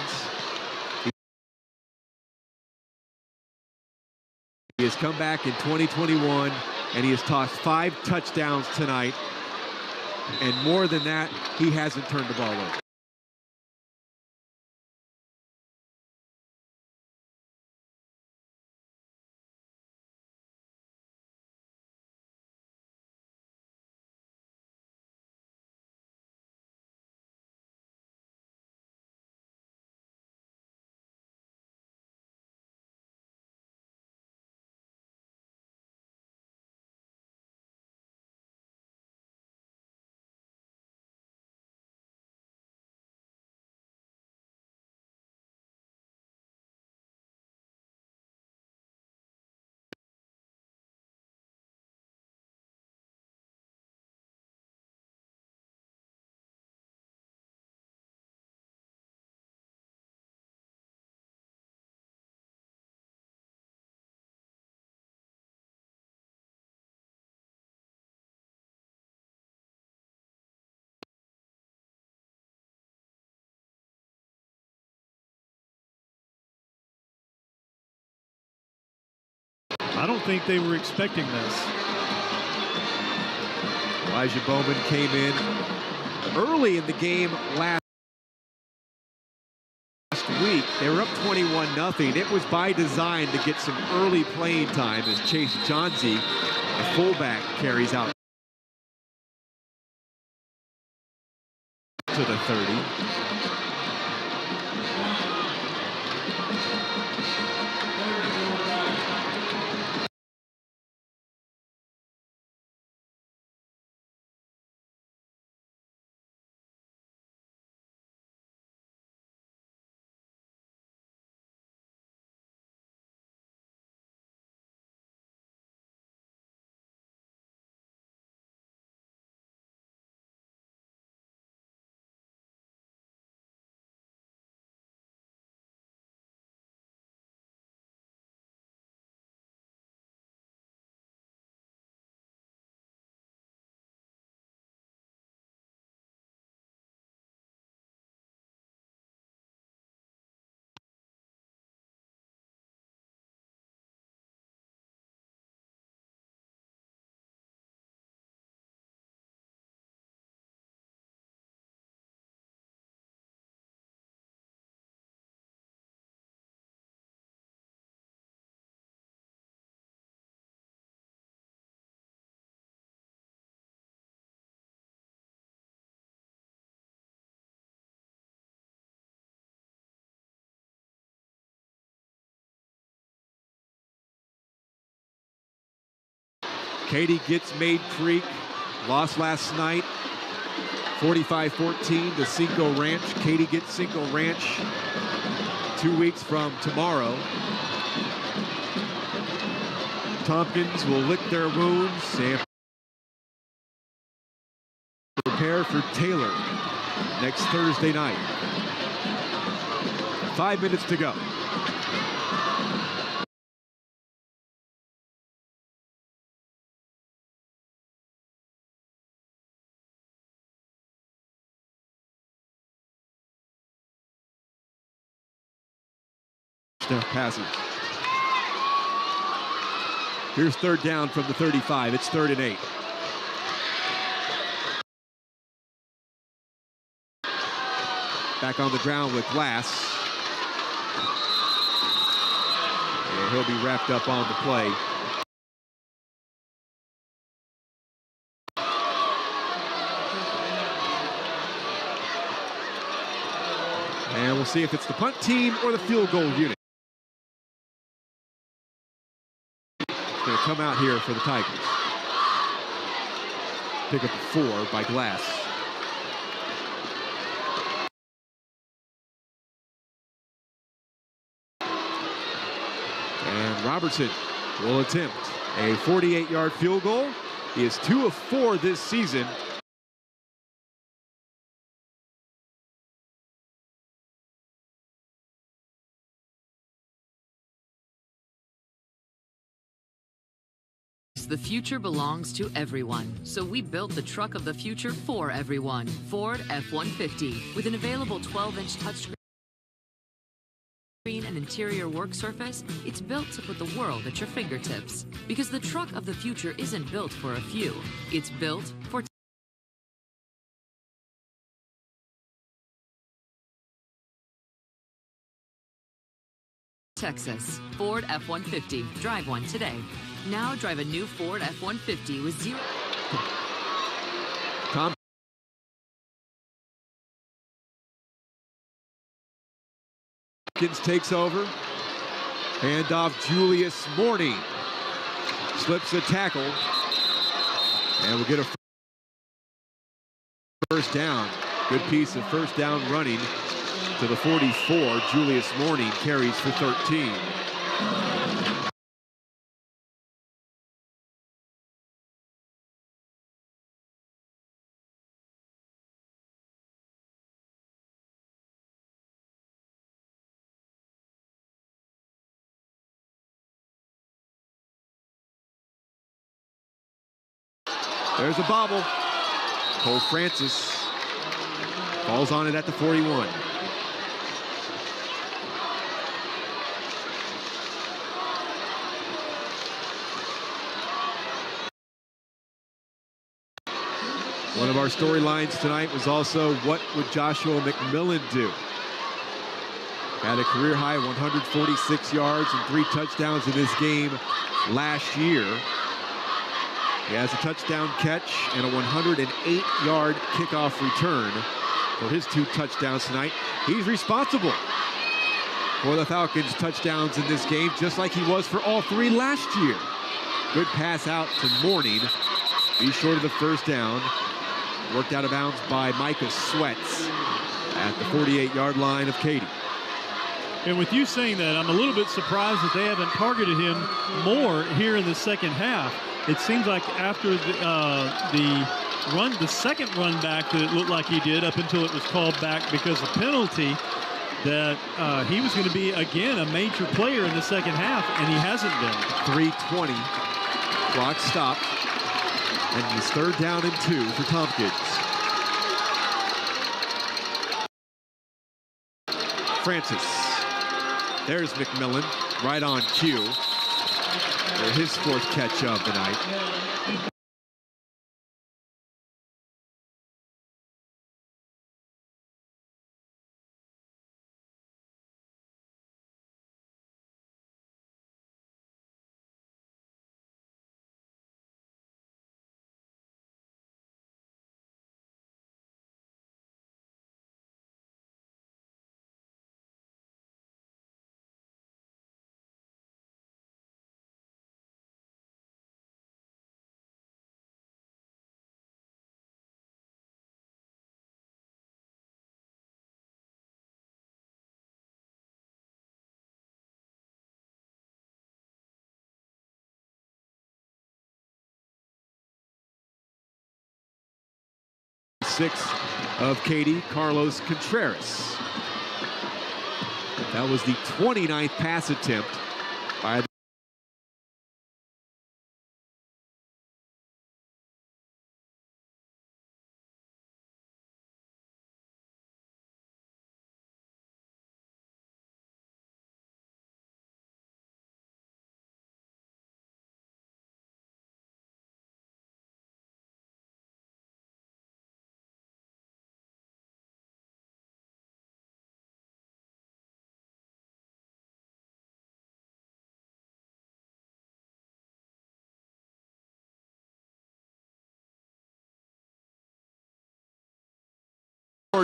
He has come back in 2021 and he has tossed 5 touchdowns tonight, and more than that, he hasn't turned the ball over. I don't think they were expecting this. Elijah Bowman came in early in the game last week. week. They were up 21-0. It was by design to get some early playing time as Chase Johnsey, the fullback, carries out to the 30. Katy gets Made Creek, lost last night, 45-14 to Cinco Ranch. Katy gets Cinco Ranch 2 weeks from tomorrow. Tompkins will lick their wounds and prepare for Taylor next Thursday night. 5 minutes to go. Passes. Here's third down from the 35. It's 3rd and 8. Back on the ground with Glass. And he'll be wrapped up on the play. And we'll see if it's the punt team or the field goal unit. Going to come out here for the Tigers. Pick up 4 by Glass. And Robertson will attempt a 48-yard field goal. He is 2 of 4 this season. The future belongs to everyone, so we built the truck of the future for everyone. Ford F-150 with an available 12-inch touchscreen and interior work surface. It's built to put the world at your fingertips. Because the truck of the future isn't built for a few. It's built for Texas. Ford F-150. Drive one today. Now drive a new Ford F-150 with 0. Tompkins takes over. Handoff Julius Morning. Slips a tackle. And we'll get a first down. Good piece of first down running to the 44. Julius Morning carries for 13. There's a bobble. Cole Francis falls on it at the 41. One of our storylines tonight was also, what would Joshua McMillan do? Had a career high 146 yards and 3 touchdowns in this game last year. He has a touchdown catch and a 108-yard kickoff return for his 2 touchdowns tonight. He's responsible for the Falcons' touchdowns in this game, just like he was for all 3 last year. Good pass out to Mourning. Be short of the first down. Worked out of bounds by Micah Sweats at the 48-yard line of Katy. And with you saying that, I'm a little bit surprised that they haven't targeted him more here in the second half. It seems like after the second run back that it looked like he did up until it was called back because of penalty, that he was going to be, again, a major player in the second half, and he hasn't been. 3:20. Clock stopped. And it's 3rd down and 2 for Tompkins. Francis. There's McMillan, right on cue for his 4th catch of the night. Of Katy, Carlos Contreras. That was the 29th pass attempt by the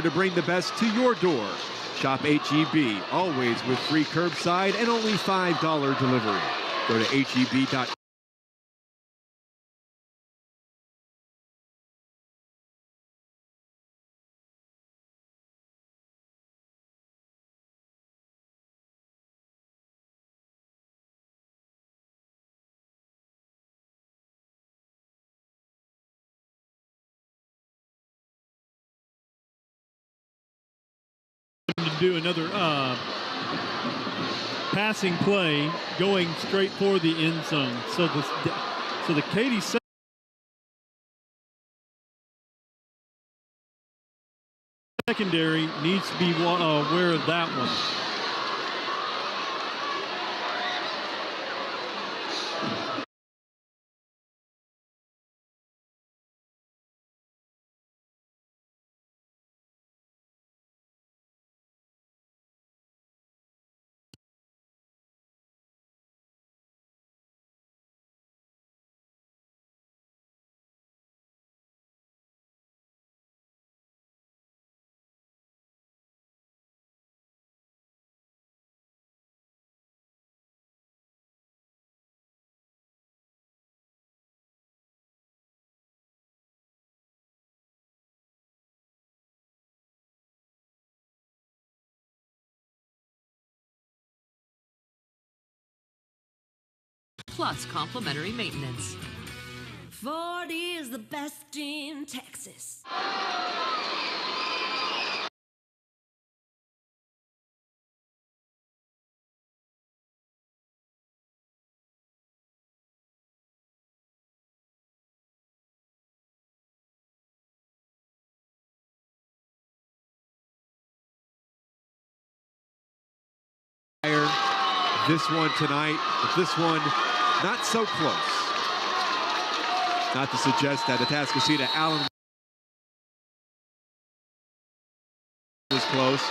to bring the best to your door. Shop HEB, always with free curbside and only $5 delivery. Go to HEB.com. To do another passing play going straight for the end zone. So the Katy secondary needs to be aware of that one. Plus complimentary maintenance. Ford is the best in Texas. This one tonight, but this one not so close. Not to suggest that Atascocita Allen was close.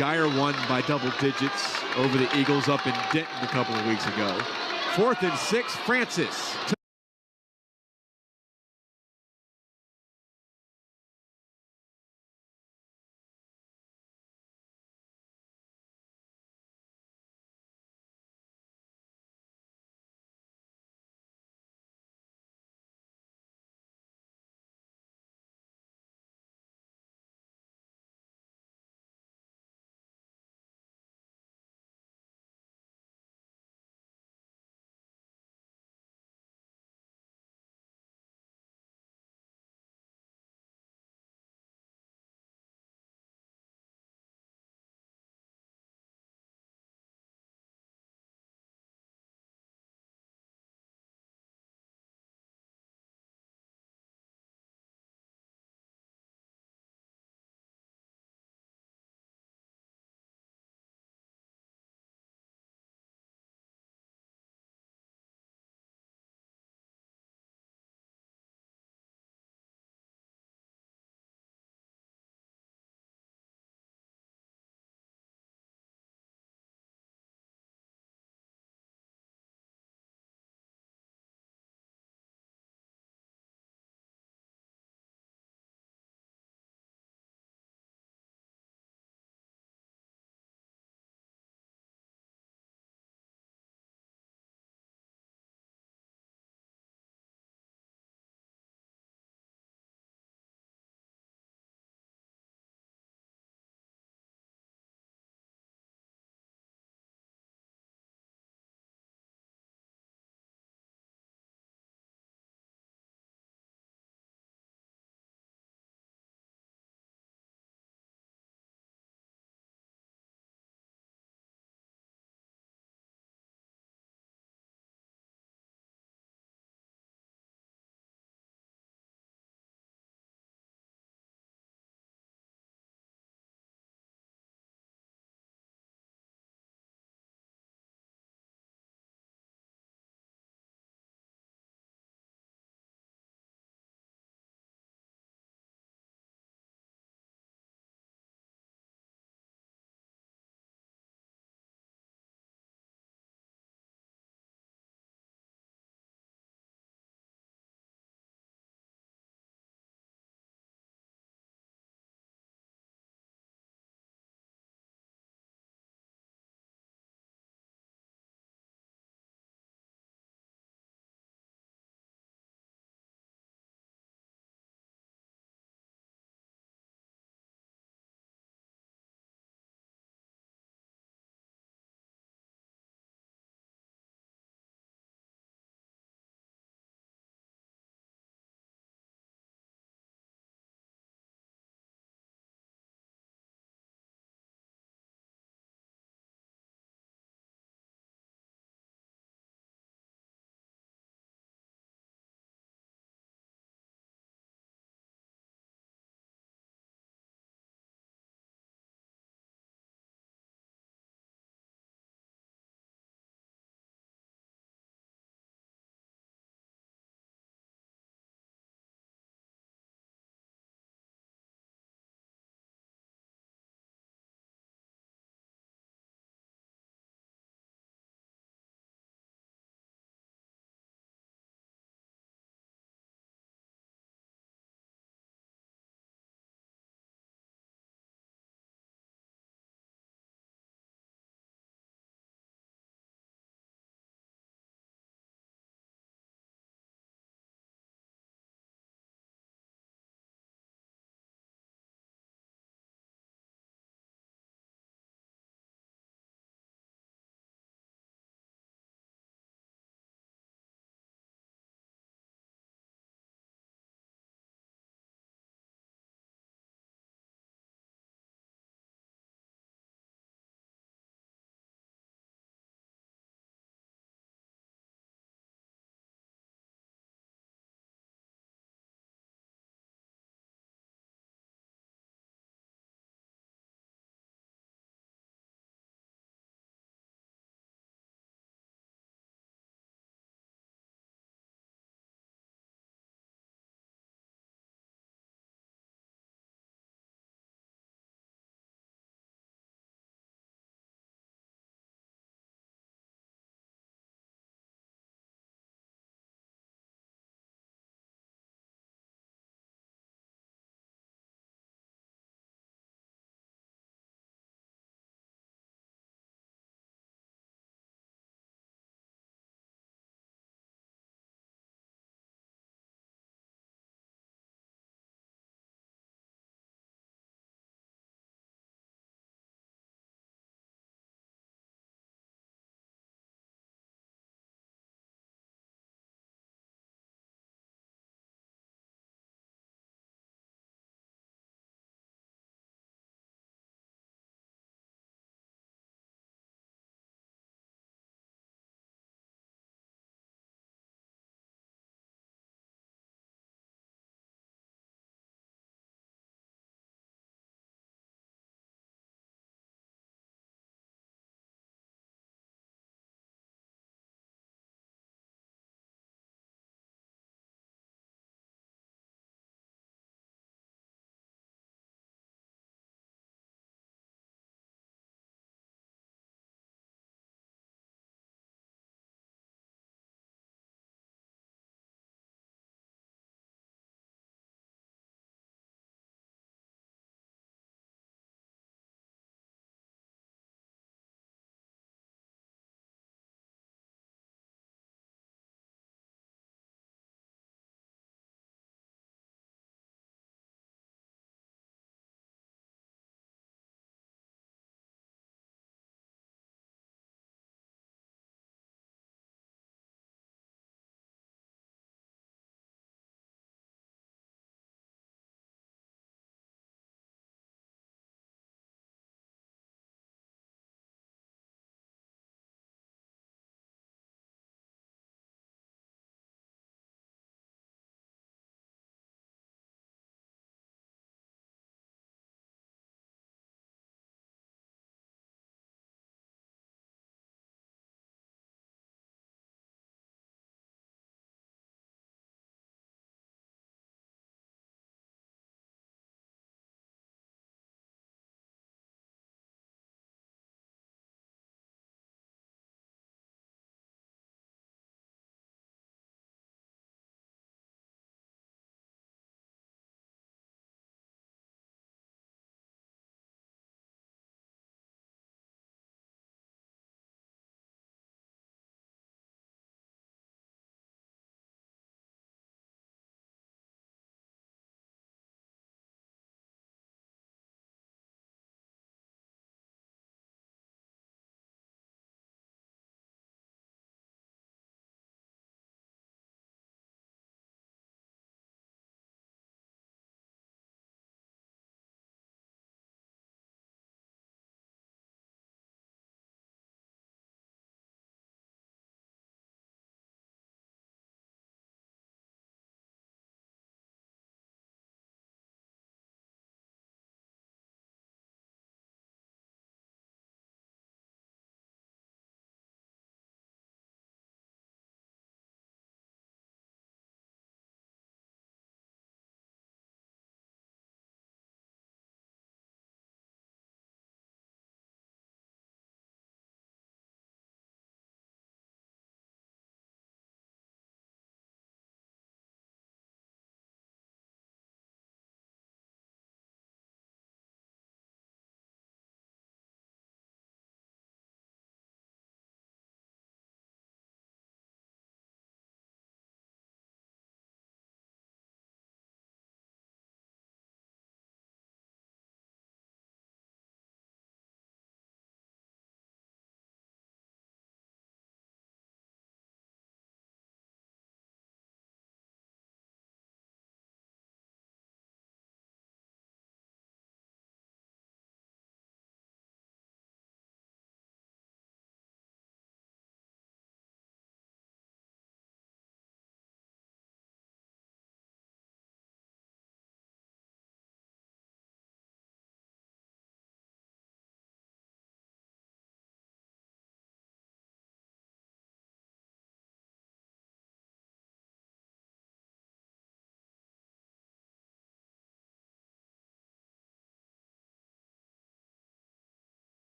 Geyer won by double digits over the Eagles up in Denton a couple of weeks ago. 4th and 6, Francis.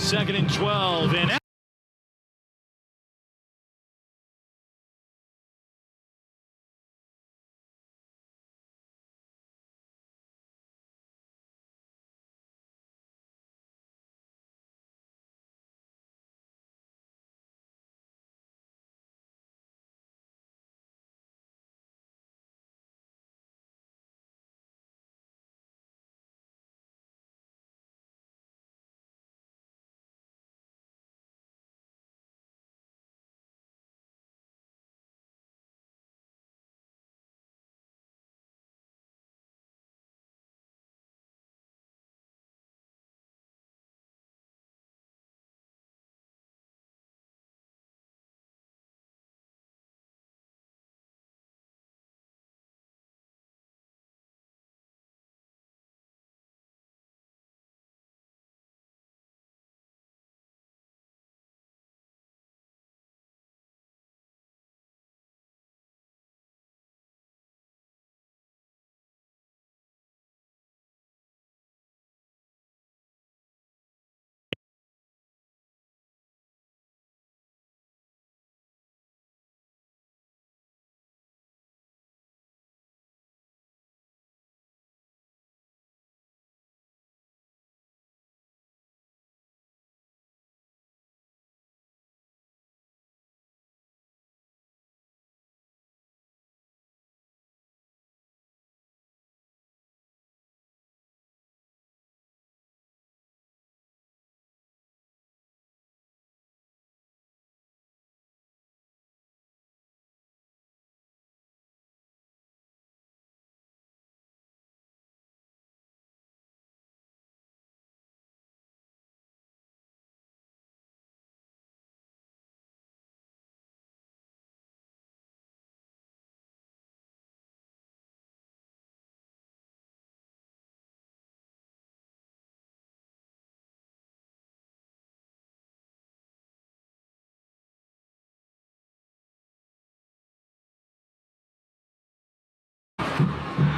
2nd and 12. And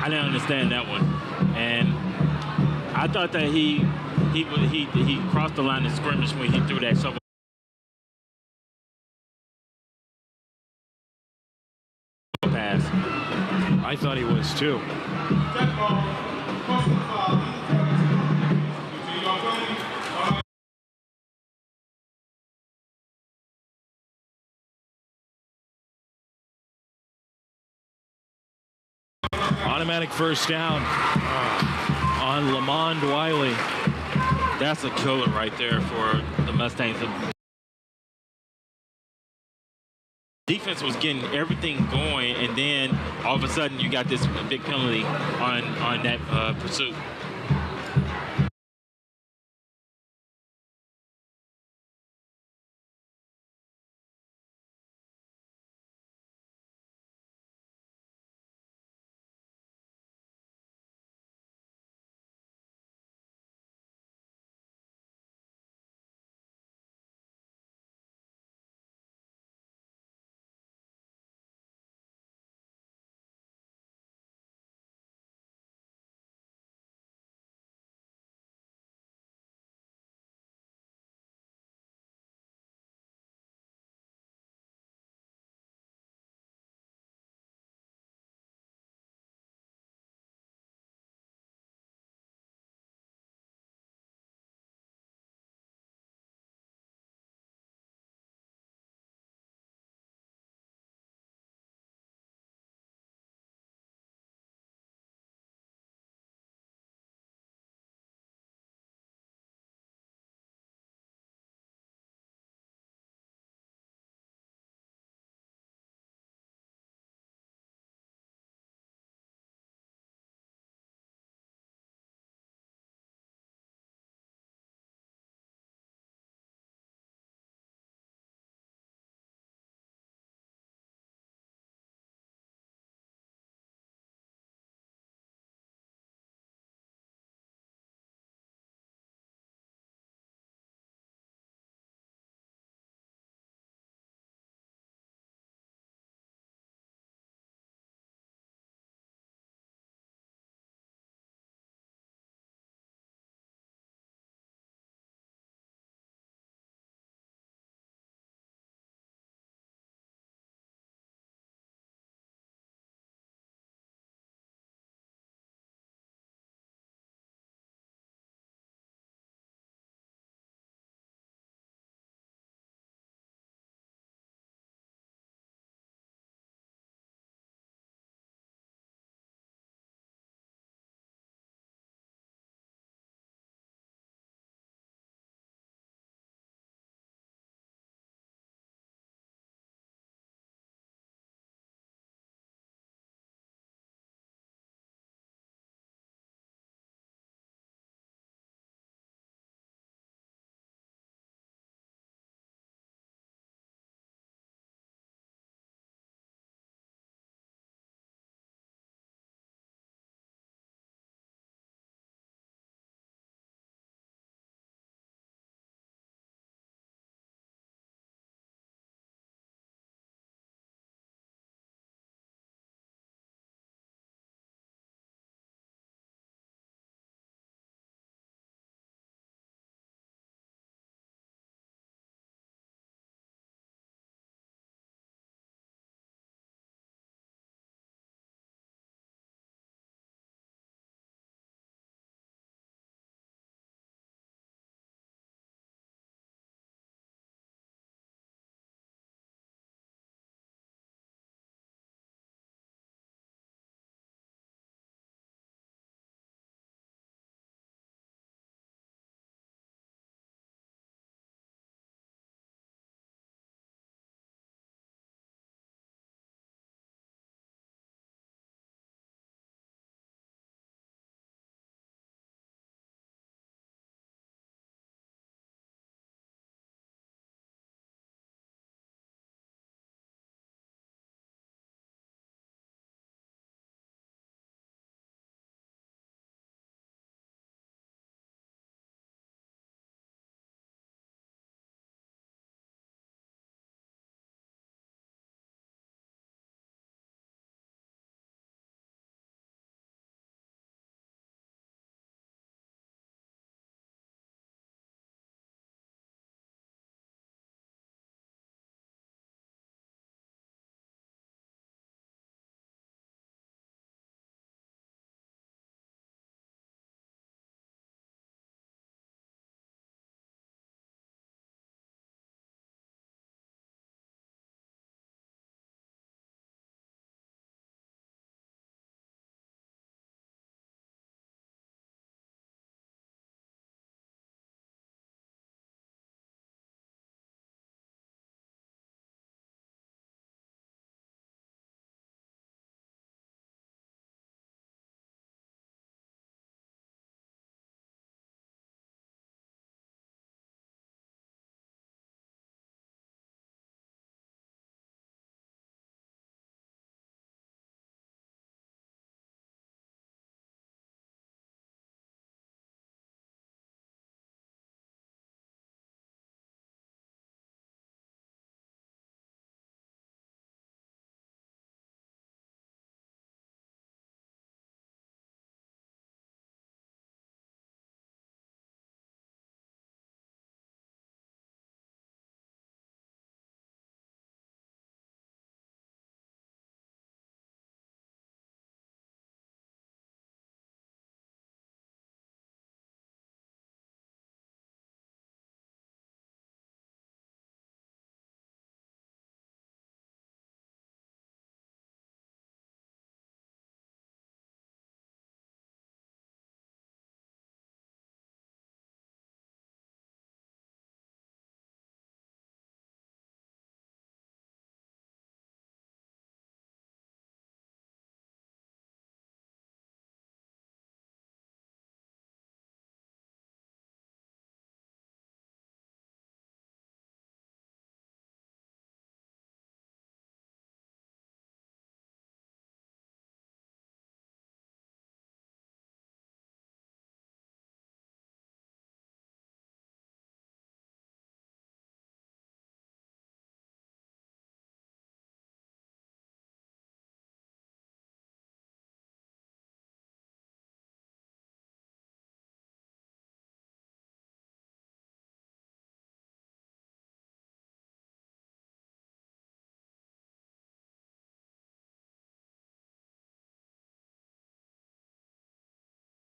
I didn't understand that one, and I thought that he crossed the line of scrimmage when he threw that shovel pass. I thought he was too. Automatic first down on Lamond Wiley. That's a killer right there for the Mustangs. Defense was getting everything going, and then all of a sudden you got this big penalty on that pursuit.